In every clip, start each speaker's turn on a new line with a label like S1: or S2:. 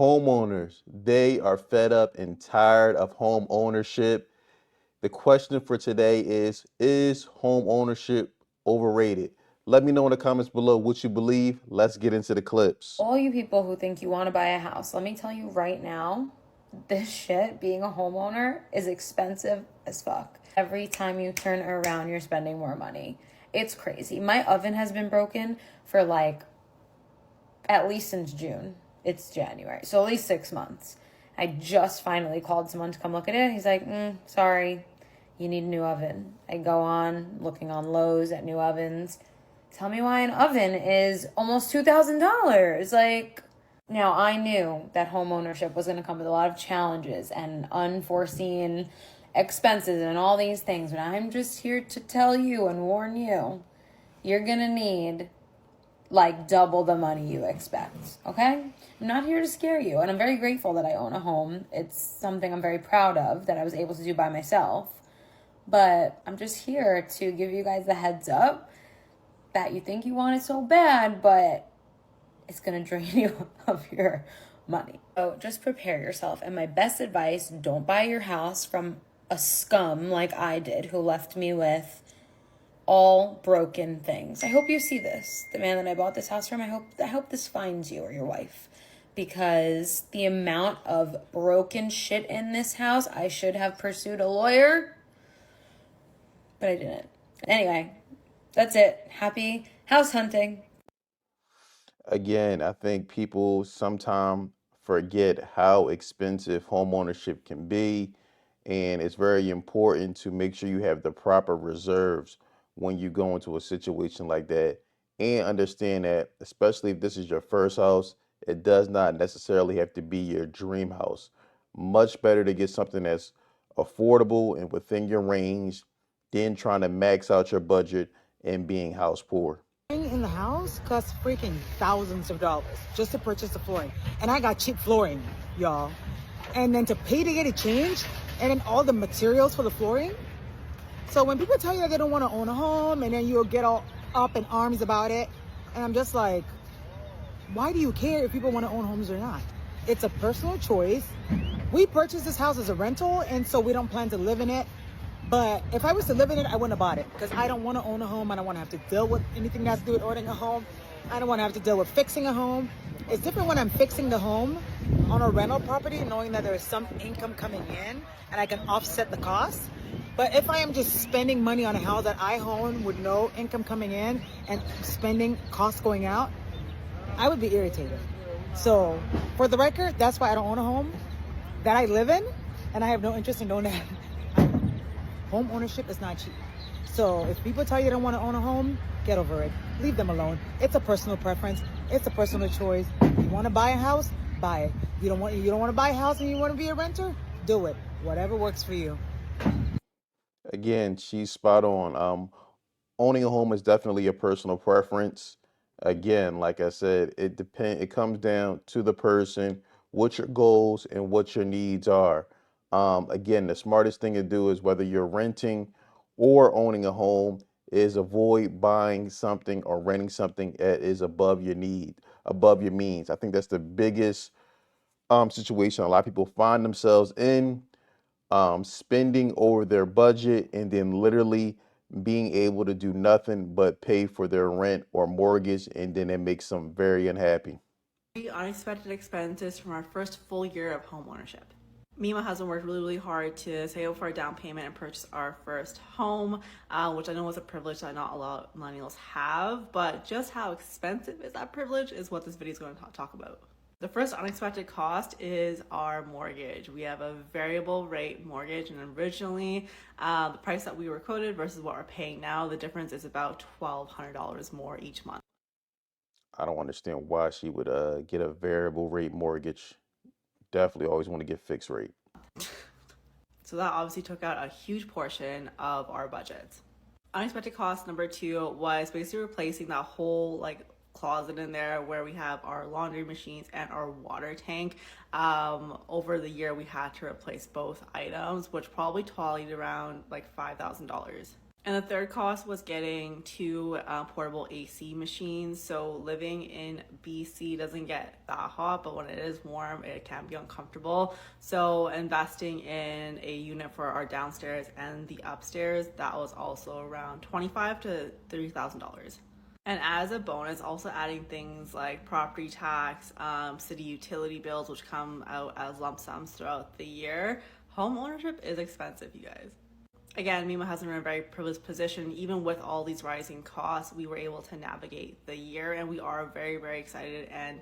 S1: Homeowners, they are fed up and tired of home ownership. The question for today is home ownership overrated? Let me know in the comments below what you believe. Let's get into the clips.
S2: All you people who think you want to buy a house, let me tell you right now, this shit, being a homeowner, is expensive as fuck. Every time you turn around, you're spending more money. It's crazy. My oven has been broken for like at least since June. It's January, so at least 6 months. I just finally called someone to come look at it. He's like, sorry, you need a new oven. I go on looking on Lowe's at new ovens. Tell me why an oven is almost $2,000. Like, now I knew that home ownership was going to come with a lot of challenges and unforeseen expenses and all these things, but I'm just here to tell you and warn you, you're going to need like double the money you expect, okay? I'm not here to scare you, and I'm very grateful that I own a home. It's something I'm very proud of that I was able to do by myself. But I'm just here to give you guys the heads up that you think you want it so bad, but it's gonna drain you of your money. So just prepare yourself. And my best advice, don't buy your house from a scum like I did who left me with all broken things. I hope you see this. The man that I bought this house from, I hope this finds you or your wife, because the amount of broken shit in this house, I should have pursued a lawyer, but I didn't. Anyway, that's it. Happy house hunting.
S1: Again, I think people sometimes forget how expensive homeownership can be, and it's very important to make sure you have the proper reserves when you go into a situation like that. And understand that, especially if this is your first house, it does not necessarily have to be your dream house. Much better to get something that's affordable and within your range than trying to max out your budget and being house poor.
S3: In the house costs freaking thousands of dollars just to purchase the flooring, and I got cheap flooring, y'all. And then to pay to get it changed, and then all the materials for the flooring. So when people tell you that they don't want to own a home, and then you'll get all up in arms about it, and I'm just like, why do you care if people want to own homes or not? It's a personal choice. We purchased this house as a rental, and so we don't plan to live in it. But if I was to live in it, I wouldn't have bought it, because I don't want to own a home. I don't want to have to deal with anything that's to do with owning a home. I don't want to have to deal with fixing a home. It's different when I'm fixing the home on a rental property, knowing that there is some income coming in and I can offset the cost. But if I am just spending money on a house that I own with no income coming in and spending costs going out, I would be irritated. So for the record, that's why I don't own a home that I live in, and I have no interest in owning that. Home ownership is not cheap. So if people tell you they don't want to own a home, get over it. Leave them alone. It's a personal preference. It's a personal choice. You want to buy a house, buy it. You don't want to buy a house and you want to be a renter, do it. Whatever works for you.
S1: Again, she's spot on. Owning a home is definitely a personal preference. Again, like I said, it comes down to the person, what your goals and what your needs are. Again, the smartest thing to do is, whether you're renting or owning a home, is avoid buying something or renting something that is above your need, above your means. I think that's the biggest situation a lot of people find themselves in, spending over their budget and then literally being able to do nothing but pay for their rent or mortgage, and then it makes them very unhappy.
S4: Unexpected expenses from our first full year of home ownership. Me and my husband worked really hard to save up for a down payment and purchase our first home, which I know was a privilege that not a lot of millennials have, but just how expensive is that privilege is what this video is going to talk about. The first unexpected cost is our mortgage. We have a variable rate mortgage, and originally the price that we were quoted versus what we're paying now, the difference is about $1,200 more each month.
S1: I don't understand why she would get a variable rate mortgage. Definitely always want to get fixed rate.
S4: So that obviously took out a huge portion of our budget. Unexpected cost number two was basically replacing that whole closet in there where we have our laundry machines and our water tank. Over the year we had to replace both items, which probably tallied around $5,000. And the third cost was getting two portable AC machines. So living in BC doesn't get that hot, but when it is warm, it can be uncomfortable. So investing in a unit for our downstairs and the upstairs, that was also around $25,000 to $30,000. And as a bonus, also adding things like property tax, city utility bills, which come out as lump sums throughout the year. Home ownership is expensive, you guys. Again, Mima has been in a very privileged position. Even with all these rising costs, we were able to navigate the year, and we are very, very excited and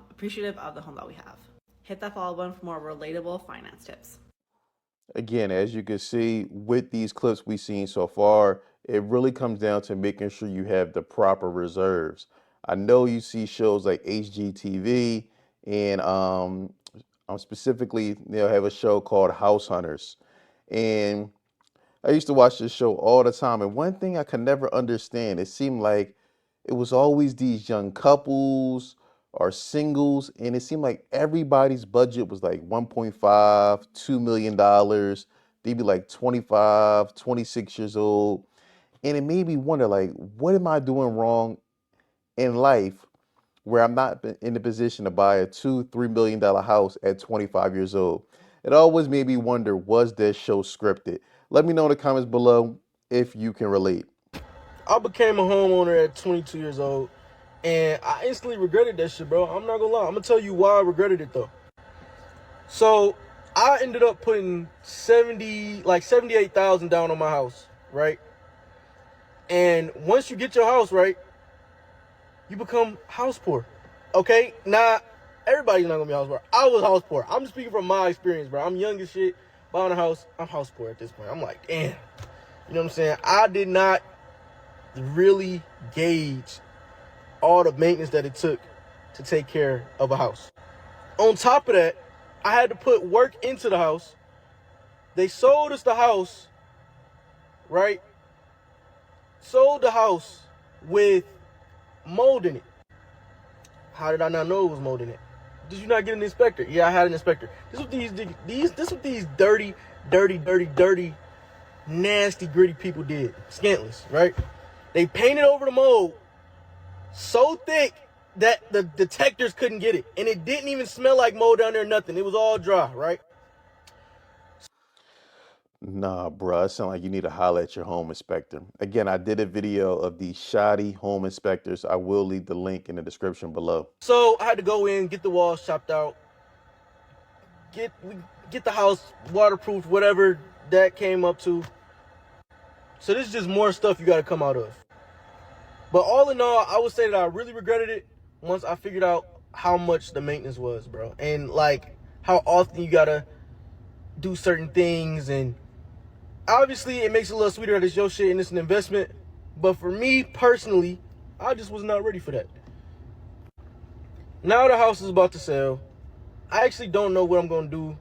S4: appreciative of the home that we have. Hit that follow button for more relatable finance tips.
S1: Again, as you can see with these clips we've seen so far, it really comes down to making sure you have the proper reserves. I know you see shows like HGTV and specifically they'll have a show called House Hunters. And I used to watch this show all the time, and one thing I could never understand, it seemed like it was always these young couples or singles, and it seemed like everybody's budget was like 1.5, $2 million. They'd be like 25, 26 years old. And it made me wonder, like, what am I doing wrong in life where I'm not in the position to buy a $2, $3 million house at 25 years old? It always made me wonder, was this show scripted? Let me know in the comments below if you can relate.
S5: I became a homeowner at 22 years old, and I instantly regretted that shit, bro. I'm not gonna lie. I'm gonna tell you why I regretted it though. So I ended up putting 78,000 down on my house, right? And once you get your house right, you become house poor. Okay? Now, everybody's not gonna be house poor. I was house poor. I'm just speaking from my experience, bro. I'm young as shit, buying a house. I'm house poor at this point. I'm like, damn. You know what I'm saying? I did not really gauge all the maintenance that it took to take care of a house. On top of that, I had to put work into the house. They sold us the house, right? Sold the house with mold in it. How did I not know it was mold in it? Did you not get an inspector? Yeah, I had an inspector. This what these dirty, nasty, gritty people did. Scantless, right? They painted over the mold so thick that the detectors couldn't get it. And it didn't even smell like mold down there, nothing. It was all dry, right?
S1: Nah, bruh, it sounds like you need to holler at your home inspector. Again, I did a video of these shoddy home inspectors. I will leave the link in the description below.
S5: So I had to go in, get the walls chopped out, get the house waterproof, whatever that came up to. So this is just more stuff you got to come out of. But all in all, I would say that I really regretted it once I figured out how much the maintenance was, bro. And like how often you got to do certain things. And obviously it makes it a little sweeter that it's your shit and it's an investment. But for me personally, I just was not ready for that. Now the house is about to sell. I actually don't know what I'm going to do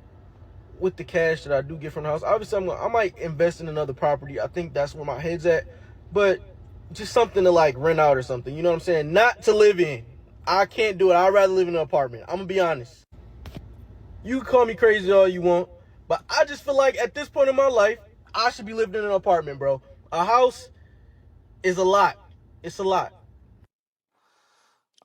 S5: with the cash that I do get from the house. Obviously, I might invest in another property. I think that's where my head's at. But just something to like rent out or something. You know what I'm saying? Not to live in. I can't do it. I'd rather live in an apartment. I'm going to be honest. You can call me crazy all you want. But I just feel like at this point in my life, I should be living in an apartment, bro. A house is a lot. It's a lot.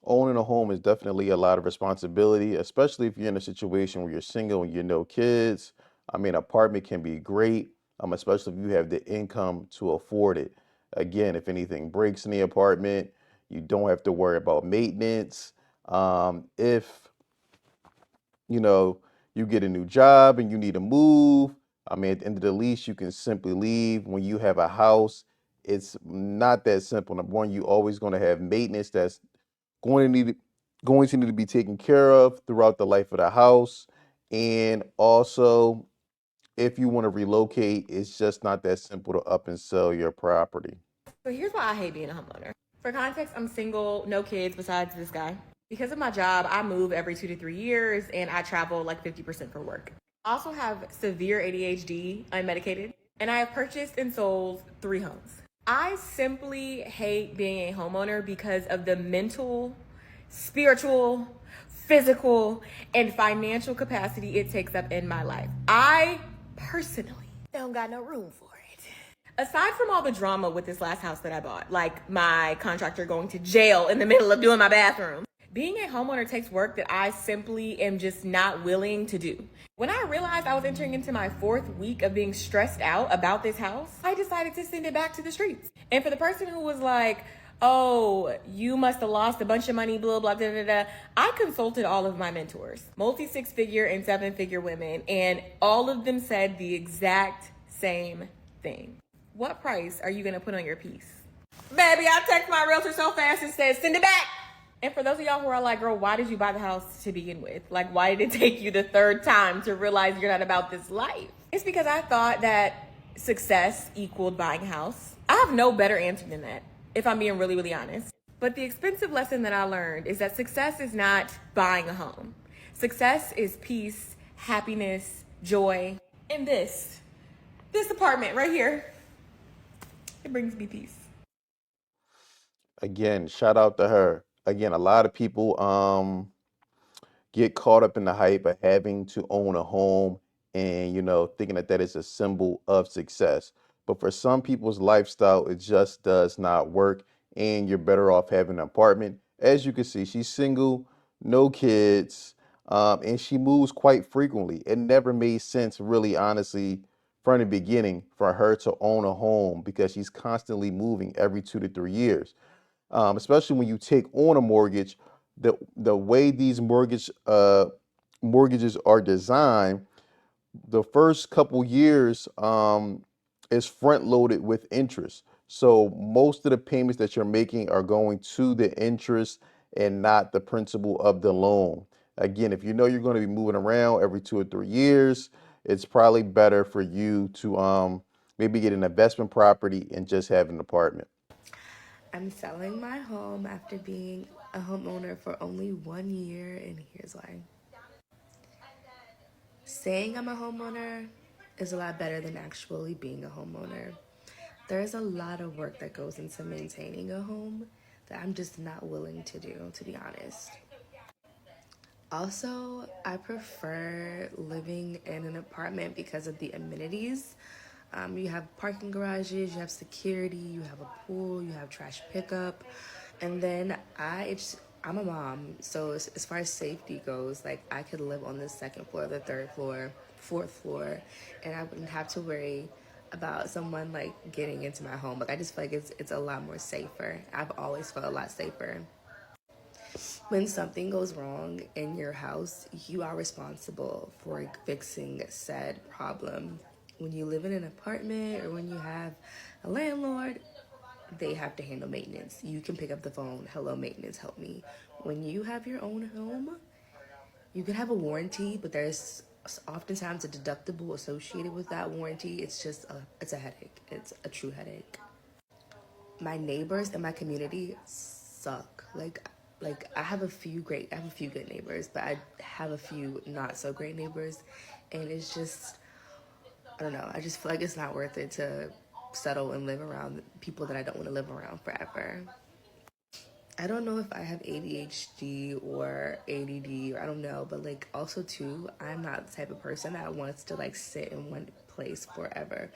S1: Owning a home is definitely a lot of responsibility, especially if you're in a situation where you're single and you no kids. I mean, apartment can be great, especially if you have the income to afford it. Again, if anything breaks in the apartment, you don't have to worry about maintenance. If you know you get a new job and you need to move, I mean, at the end of the lease, you can simply leave. When you have a house, it's not that simple. Number one, you always going to have maintenance that's going to need going to need to be taken care of throughout the life of the house. And also, if you want to relocate, it's just not that simple to up and sell your property.
S6: So here's why I hate being a homeowner. For context, I'm single, no kids besides this guy. Because of my job, I move every 2 to 3 years and I travel like 50% for work. I also have severe ADHD, unmedicated, and I have purchased and sold 3 homes. I simply hate being a homeowner because of the mental, spiritual, physical, and financial capacity it takes up in my life. I personally don't got no room for it. Aside from all the drama with this last house that I bought, like my contractor going to jail in the middle of doing my bathroom, being a homeowner takes work that I simply am just not willing to do. When I realized I was entering into my 4th week of being stressed out about this house, I decided to send it back to the streets. And for the person who was like, oh, you must have lost a bunch of money, blah, blah, da, da, da. I consulted all of my mentors, multi 6-figure and 7-figure women, and all of them said the exact same thing. What price are you gonna put on your piece? Baby, I text my realtor so fast and said, send it back. And for those of y'all who are like, girl, why did you buy the house to begin with? Like, why did it take you the 3rd time to realize you're not about this life? It's because I thought that success equaled buying a house. I have no better answer than that, if I'm being really, really honest. But the expensive lesson that I learned is that success is not buying a home. Success is peace, happiness, joy, and this apartment right here. It brings me peace.
S1: Again, shout out to her. Again, a lot of people get caught up in the hype of having to own a home and thinking that that is a symbol of success. But for some people's lifestyle, it just does not work, and you're better off having an apartment. As you can see, she's single, no kids, and she moves quite frequently. It never made sense, really, honestly, from the beginning, for her to own a home because she's constantly moving every 2 to 3 years, especially when you take on a mortgage. The way these mortgages are designed, the first couple years is front loaded with interest. So most of the payments that you're making are going to the interest and not the principal of the loan. Again, if you know you're going to be moving around every 2 or 3 years, it's probably better for you to maybe get an investment property and just have an apartment.
S7: I'm selling my home after being a homeowner for only 1 year, and here's why. Saying I'm a homeowner is a lot better than actually being a homeowner. There's a lot of work that goes into maintaining a home that I'm just not willing to do, to be honest. Also, I prefer living in an apartment because of the amenities. You have parking garages, you have security, you have a pool, you have trash pickup, and then I'm a mom, so as far as safety goes, like I could live on the 2nd floor, the 3rd floor, 4th floor, and I wouldn't have to worry about someone like getting into my home. Like I just feel like it's a lot more safer. I've always felt a lot safer. When something goes wrong in your house, you are responsible for fixing said problem. When you live in an apartment or when you have a landlord, they have to handle maintenance. You can pick up the phone, hello, maintenance, help me. When you have your own home, you can have a warranty, but there's oftentimes a deductible associated with that warranty. It's a headache. It's a true headache. My neighbors in my community suck. Like I have a few good neighbors, but I have a few not so great neighbors, and it's just, I don't know. I just feel like it's not worth it to settle and live around people that I don't want to live around forever. I don't know if I have ADHD or ADD, or I don't know, but like also too, I'm not the type of person that wants to like sit in one place forever.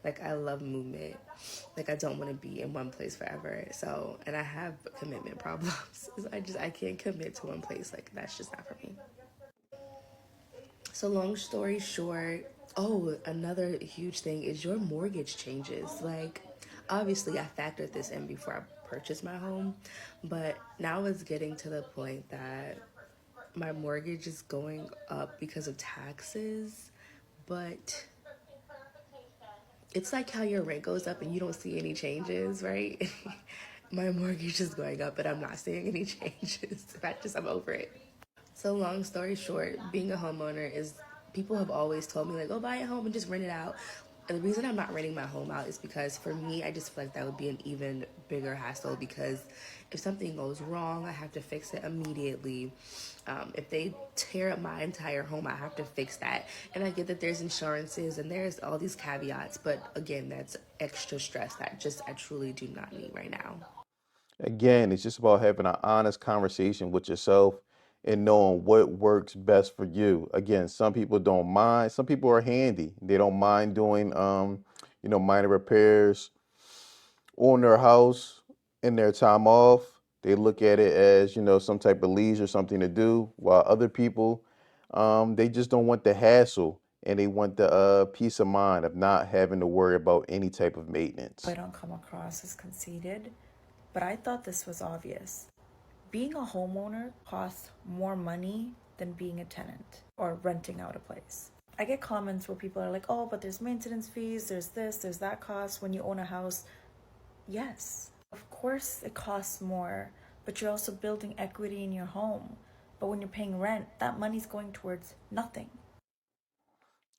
S7: Like I love movement. Like I don't want to be in one place forever. So, and I have commitment problems. I can't commit to one place. Like that's just not for me. So long story short, oh, another huge thing is your mortgage changes. Like, obviously, I factored this in before I purchased my home, but now it's getting to the point that my mortgage is going up because of taxes, but it's like how your rent goes up and you don't see any changes, right? My mortgage is going up, but I'm not seeing any changes. I'm over it. So long story short, being a homeowner is, people have always told me like, oh, buy a home and just rent it out. And the reason I'm not renting my home out is because for me, I just feel like that would be an even bigger hassle, because if something goes wrong, I have to fix it immediately. If they tear up my entire home, I have to fix that. And I get that there's insurances and there's all these caveats, but again, that's extra stress that I truly do not need right now.
S1: Again, it's just about having an honest conversation with yourself and knowing what works best for you. Again, some people don't mind. Some people are handy. They don't mind doing, minor repairs on their house in their time off. They look at it as, some type of leisure, something to do, while other people, they just don't want the hassle and they want the peace of mind of not having to worry about any type of maintenance.
S8: I don't come across as conceited, but I thought this was obvious. Being a homeowner costs more money than being a tenant or renting out a place. I get comments where people are like, oh, but there's maintenance fees, there's this, there's that cost when you own a house. Yes, of course it costs more, but you're also building equity in your home. But when you're paying rent, that money's going towards nothing.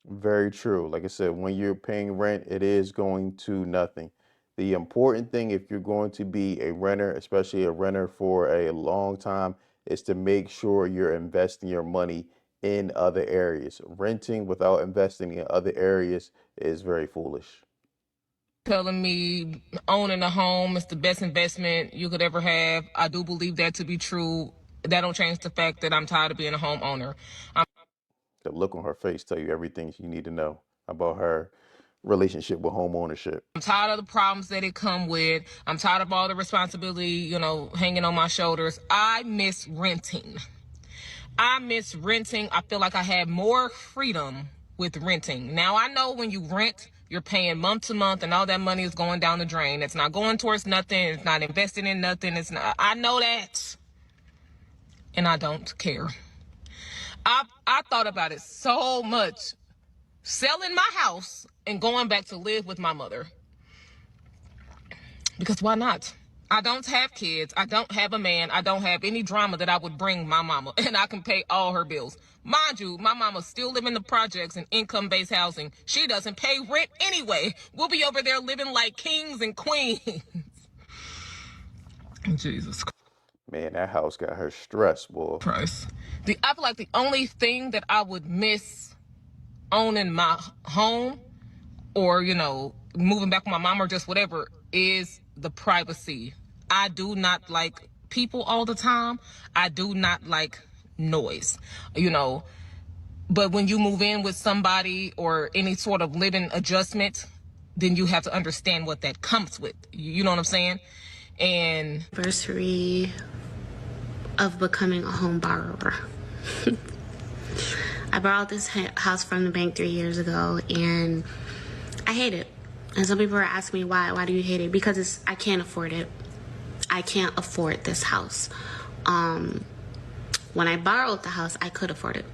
S1: Very true. Like I said, when you're paying rent, it is going to nothing. The important thing, if you're going to be a renter, especially a renter for a long time, is to make sure you're investing your money in other areas. Renting without investing in other areas is very foolish.
S9: Telling me owning a home is the best investment you could ever have. I do believe that to be true. That don't change the fact that I'm tired of being a homeowner.
S1: The look on her face tell you everything you need to know about her relationship with home ownership.
S9: I'm tired of the problems that it come with. I'm tired of all the responsibility, hanging on my shoulders. I miss renting. I feel like I had more freedom with renting. Now, I know when you rent, you're paying month to month and all that money is going down the drain. It's not going towards nothing. It's not investing in nothing. I know that. And I don't care. I thought about it so much. Selling my house and going back to live with my mother. Because why not? I don't have kids. I don't have a man. I don't have any drama that I would bring my mama. And I can pay all her bills. Mind you, my mama still live in the projects and income-based housing. She doesn't pay rent anyway. We'll be over there living like kings and queens. Jesus
S1: Man, that house got her stressed, boy.
S9: Christ. I feel like the only thing that I would miss owning my home or, moving back with my mom or just whatever is the privacy. I do not like people all the time. I do not like noise, But when you move in with somebody or any sort of living adjustment, then you have to understand what that comes with. You know what I'm saying? And
S10: anniversary of becoming a home borrower. I borrowed this house from the bank 3 years ago and I hate it. And some people are asking me why. Why do you hate it? Because I can't afford it. I can't afford this house. When I borrowed the house, I could afford it.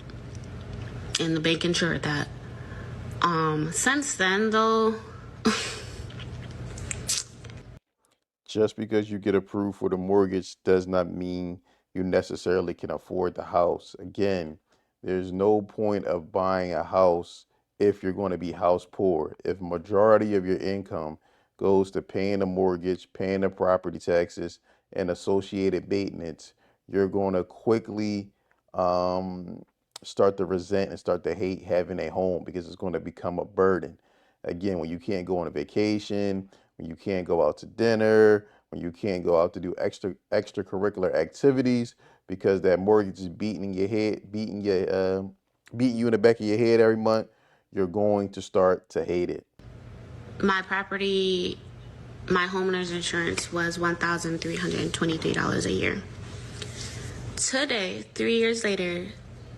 S10: And the bank insured that. Since then, though...
S1: Just because you get approved for the mortgage does not mean you necessarily can afford the house. Again, there's no point of buying a house if you're going to be house poor. If majority of your income goes to paying the mortgage, paying the property taxes, and associated maintenance, you're going to quickly start to resent and start to hate having a home because it's going to become a burden. Again, when you can't go on a vacation, when you can't go out to dinner, when you can't go out to do extracurricular activities because that mortgage is beating in your head, beating you in the back of your head every month, you're going to start to hate it.
S10: My property, my homeowner's insurance was $1,323 a year. Today, 3 years later,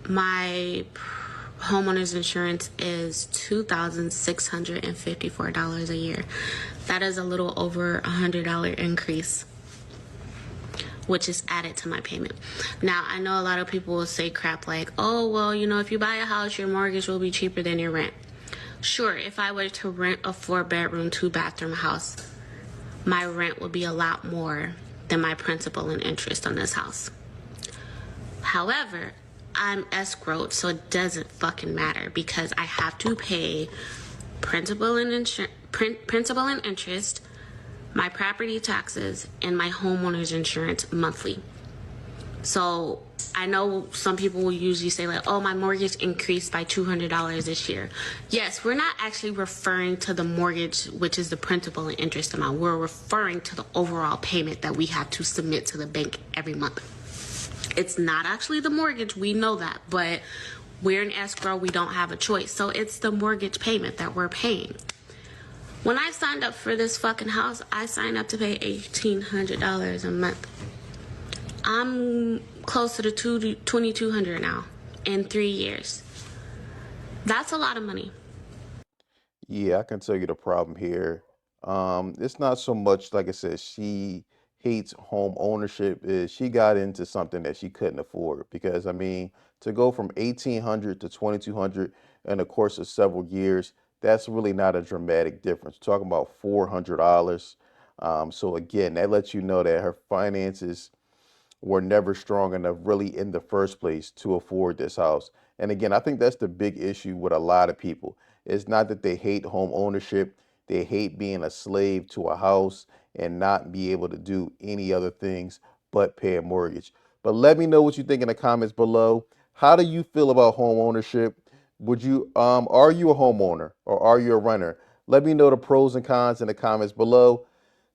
S10: my homeowner's insurance is $2,654 a year. That is a little over $100 increase, which is added to my payment. Now, I know a lot of people will say crap like, oh, well, if you buy a house, your mortgage will be cheaper than your rent. Sure, if I were to rent a 4-bedroom, 2-bathroom house, my rent would be a lot more than my principal and interest on this house. However, I'm escrowed, so it doesn't fucking matter because I have to pay principal and interest, my property taxes, and my homeowner's insurance monthly. So I know some people will usually say like, oh, my mortgage increased by $200 this year. Yes, we're not actually referring to the mortgage, which is the principal and interest amount. We're referring to the overall payment that we have to submit to the bank every month. It's not actually the mortgage, we know that, but we're in escrow, we don't have a choice. So it's the mortgage payment that we're paying. When I signed up for this fucking house, I signed up to pay $1,800 a month. I'm closer to 2,200 now in 3 years. That's a lot of money.
S1: Yeah, I can tell you the problem here. It's not so much, like I said, she hates home ownership. Is she got into something that she couldn't afford? Because I mean, to go from 1,800 to 2,200 in the course of several years, that's really not a dramatic difference. We're talking about $400. So again, that lets you know that her finances were never strong enough really in the first place to afford this house. And again, I think that's the big issue with a lot of people. It's not that they hate home ownership, they hate being a slave to a house and not be able to do any other things but pay a mortgage. But let me know what you think in the comments below. How do you feel about home ownership? Would you are you a homeowner or are you a renter? Let me know the pros and cons in the comments below.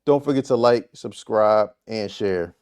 S1: Don't forget to like, subscribe, and share.